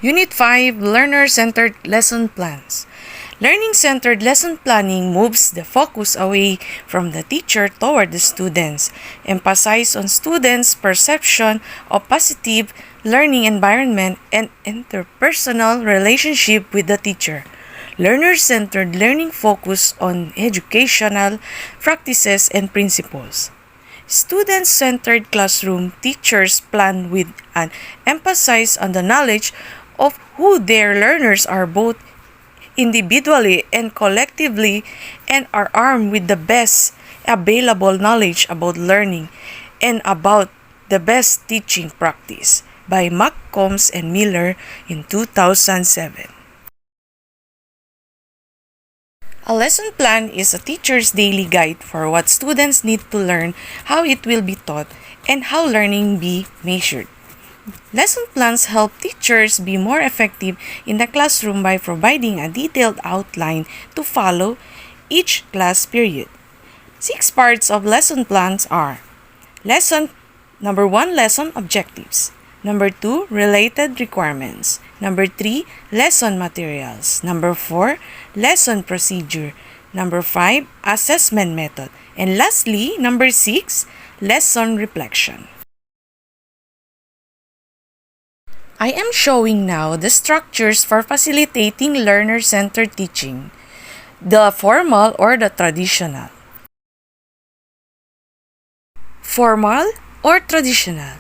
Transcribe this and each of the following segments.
Unit 5, Learner-Centered Lesson Plans. Learning-centered lesson planning moves the focus away from the teacher toward the students, emphasize on students' perception of positive learning environment and interpersonal relationship with the teacher. Learner-centered learning focus on educational practices and principles. Student-centered classroom teachers plan with an emphasis on the knowledge of who their learners are both individually and collectively, and are armed with the best available knowledge about learning and about the best teaching practice by McCombs and Miller in 2007. A lesson plan is a teacher's daily guide for what students need to learn, how it will be taught, and how learning be measured. Lesson plans help teachers be more effective in the classroom by providing a detailed outline to follow each class period. 6 parts of lesson plans are: Number 1, lesson objectives. Number 2, related requirements. Number 3, lesson materials. Number 4, lesson procedure. Number 5, assessment method. And lastly, number 6, lesson reflection. I am showing now the structures for facilitating learner-centered teaching, the formal or the traditional. Formal or traditional.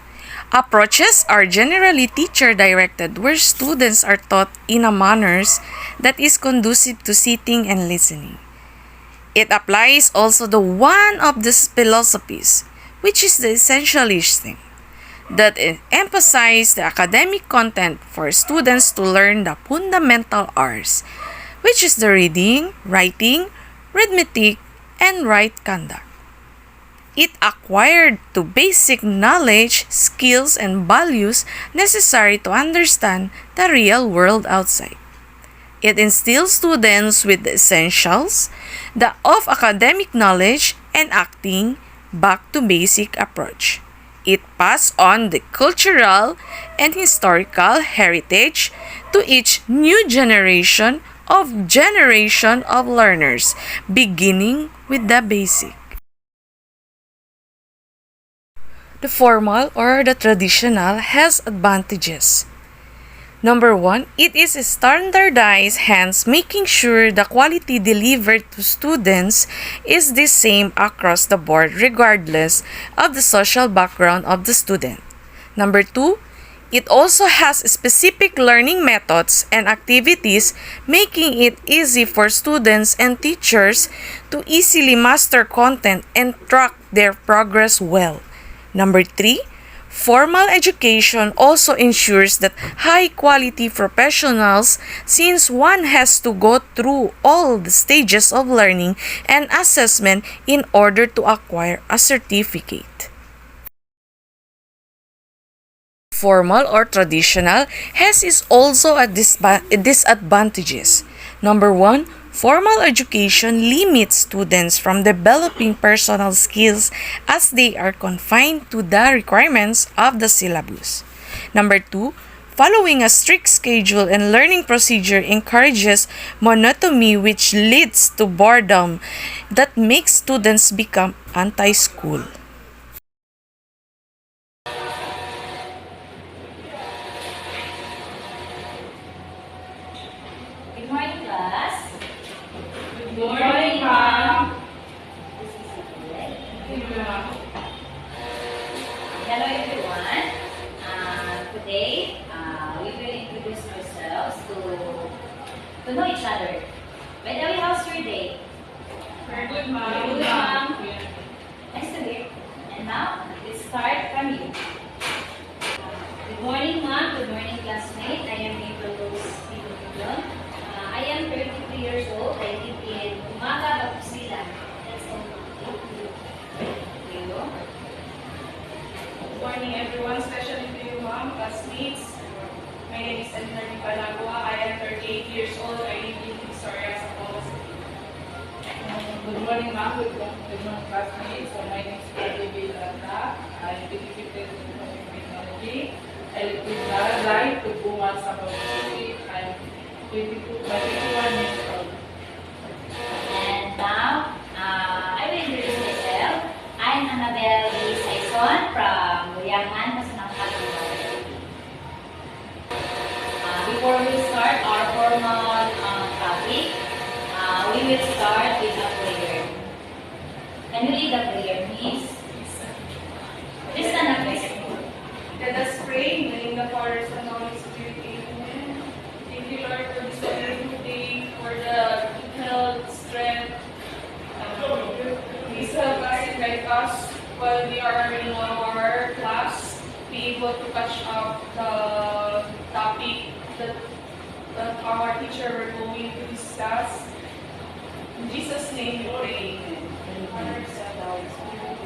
Approaches are generally teacher-directed, where students are taught in a manner that is conducive to sitting and listening. It applies also to one of these philosophies, which is the essentialism, that emphasize the academic content for students to learn the fundamental arts, which is the reading, writing, arithmetic, and right conduct. It acquired the basic knowledge, skills, and values necessary to understand the real world outside. It instills students with the essentials of academic knowledge and acting back to basic approach. It passed on the cultural and historical heritage to each new generation of learners, beginning with the basic. The formal or the traditional has advantages. Number 1, it is standardized, hence making sure the quality delivered to students is the same across the board regardless of the social background of the student. Number 2, it also has specific learning methods and activities, making it easy for students and teachers to easily master content and track their progress well. Number 3, formal education also ensures that high-quality professionals, since one has to go through all the stages of learning and assessment in order to acquire a certificate. Formal or traditional has also a disadvantages. Number 1, formal education limits students from developing personal skills as they are confined to the requirements of the syllabus. Number 2, following a strict schedule and learning procedure encourages monotony, which leads to boredom that makes students become anti-school. Good morning, class. Good morning, ma'am. Hello, everyone. Today, we will introduce ourselves to know each other. By the way, how's your day? Very good, ma'am. Very good, ma'am. Nice to hear. And now, let's start from you. Good morning, ma'am. Good morning, classmate. I am Aprilrose. Mobillon. I am 33 years old. I live in Umaga, Bakusila. That's all. Thank you. Good morning, everyone, especially to you, ma'am, classmates. My name is Elinor Banagua. I am 38 years old. I live in Victoria, Sapolcos. Good morning, ma'am. Good morning, classmates. My name is Aranda. I am 55 years old in technology. I live in Aranda. alive, tugbuhan sa pag-isip. I'm 21 years old. And now, I will introduce myself. I'm Anabelle Sayson from Buyangan, Before we start our formal topic, we will start with a prayer. Can you lead the prayer, please? Please stand up, please. Let us pray in the name of the Father, Son, and Holy Spirit. Amen. Thank you, Lord, for this wonderful day, for the good health, strength. Please help us and guide us while we are in our class, be able to catch up the topic that our teacher were going to discuss. In Jesus' name we pray. Amen. Father, Son, and Holy Spirit.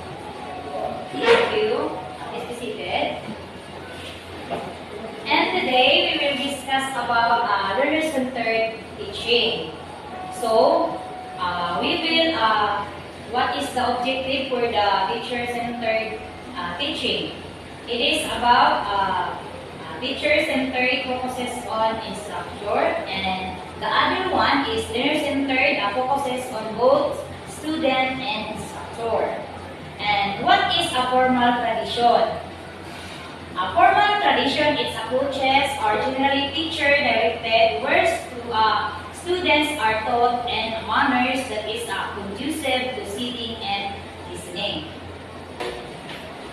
Thank you. Please be seated. And today we will discuss about learner-centered teaching. So, we will, what is the objective for the teacher-centered teaching? It is about teacher-centered focuses on instructor, and the other one is learner-centered focuses on both student and instructor. And what is a formal tradition? A formal tradition is approaches are generally teacher-directed where students are taught in manners that is conducive to sitting and listening.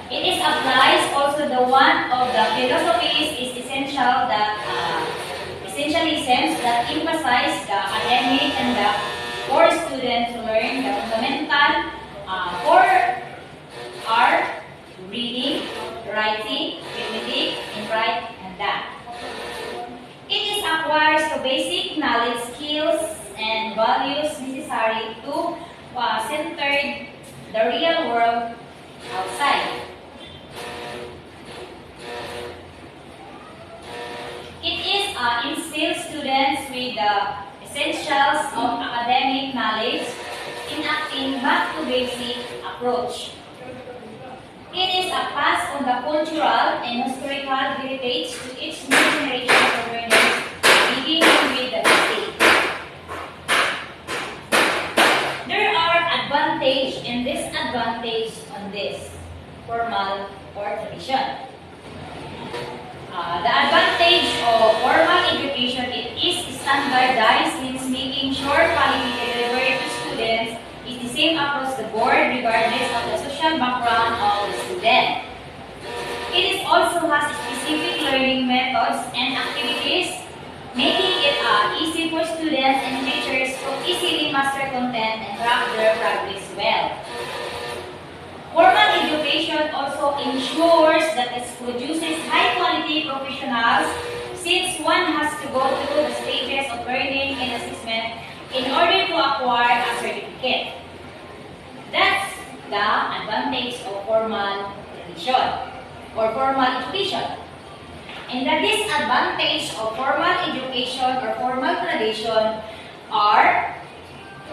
It is applies also the one of the philosophies is essential that essentialisms that emphasize the academic and the for students to learn the fundamental for art, reading, writing, arithmetic, and write and that. It is acquires the basic knowledge, skills, and values necessary to center the real world outside. It is instills students with the essentials of academic knowledge, enacting back to basic approach. It is a pass on the cultural and historical heritage to each new generation of learners, beginning with the basic. There are advantages and disadvantages on this formal or tradition. The advantage of formal education it is standardized, means making sure quality delivery to students is the same across the board regardless of the social background of the student. It is also has specific learning methods and activities, making it easy for students and teachers to easily master content and track their progress well. Formal education also ensures that it produces high-quality professionals since one has to go through the stages of learning and assessment in order to acquire a certificate. That's the advantage of formal tradition or formal education. And the disadvantage of formal education or formal tradition are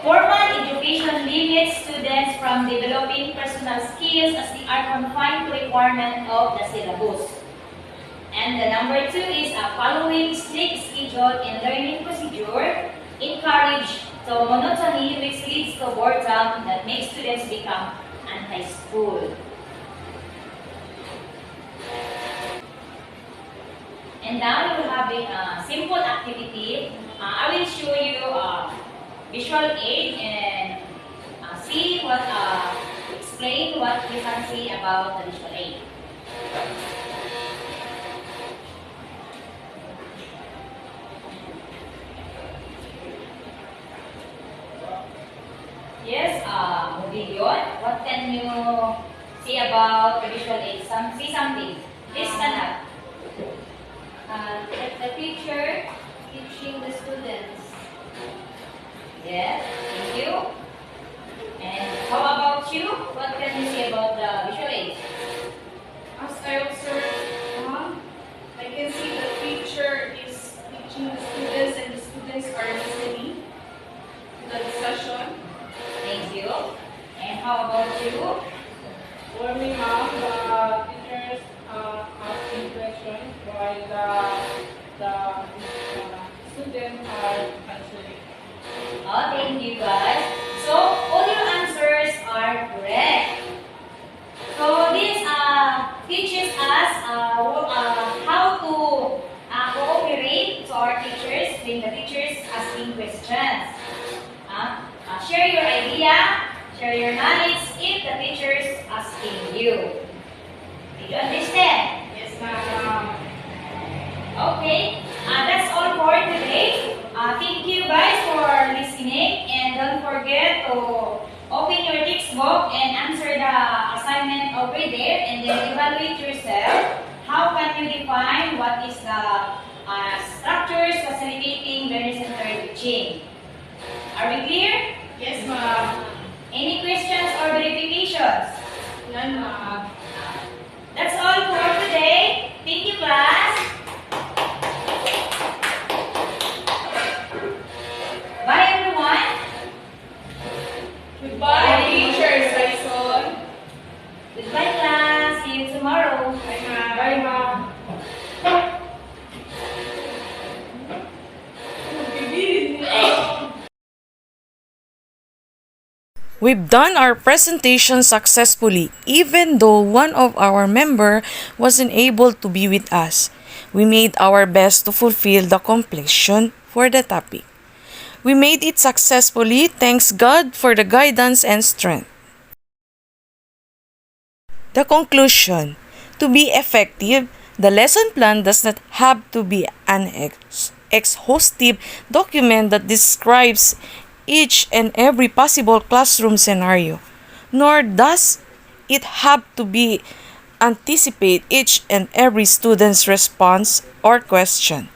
formal education limits students from developing personal skills as they are confined to requirement of the syllabus. And the number 2 is following strict schedule and learning procedure encourage to monotony which leads to boredom that makes students become anti-school. And now we will have a simple activity. I will show you visual aid and see what explain what you can see about the visual aid. Yes, Mobillon, what can you say about the visual aid? See something. Please stand up. The teacher teaching the students. Yes, thank you. And how about you? What can you say about the visual aid? As I observe, I can see the teacher is teaching the students and the students are listening to the discussion. Thank you. And how about you? For me, ma'am, the teachers asking questions while the idea, share your knowledge if the teacher is asking you. Did you understand? Yes, ma'am. Okay, that's all for today. Thank you guys for listening, and don't forget to open your textbook and answer the assignment over there, and then evaluate yourself. How can you define what is the structures facilitating learner-centered teaching? Are we clear? Yes, ma'am. Any questions or verifications? None, ma'am. That's all for today. Thank you, class. Bye, everyone. Goodbye, teacher Sayson. Goodbye, class. See you tomorrow. Bye, ma'am. Bye, ma'am. We've done our presentation successfully, even though one of our member wasn't able to be with us. We made our best to fulfill the completion for the topic. We made it successfully, thanks God for the guidance and strength. The conclusion: to be effective, the lesson plan does not have to be an exhaustive document that describes each and every possible classroom scenario, nor does it have to be anticipate each and every student's response or question.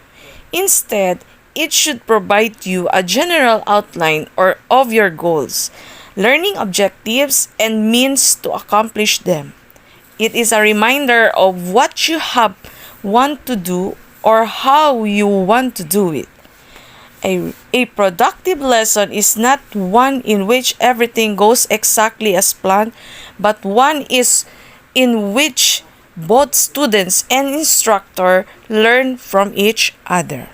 Instead, it should provide you a general outline or of your goals, learning objectives, and means to accomplish them. It is a reminder of what you want to do or how you want to do it. A productive lesson is not one in which everything goes exactly as planned, but one is in which both students and instructor learn from each other.